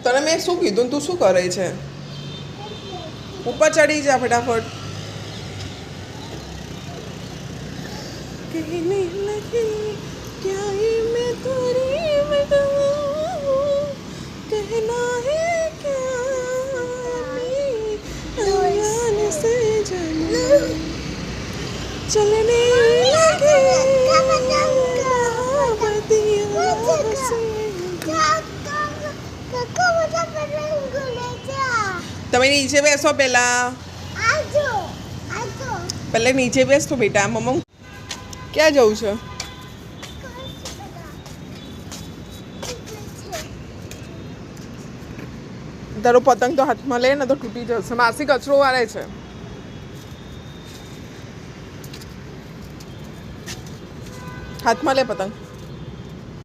તને મેં શું કીધું તું શું કરે છે ઉપર ચડી જા ફટાફટ कहने लगी क्या ये मैं तेरी बताऊं कहना है क्या अयान से जल चलने लगे તમે નીચે બેસો પહેલા પહેલા નીચે બેસતો બેટા મમ્મા ક્યાં જવું છે તારો પતંગ તો હાથમાં લે ને તો તૂટી જશે માસી કચરો વાળે છે હાથમાં લે પતંગ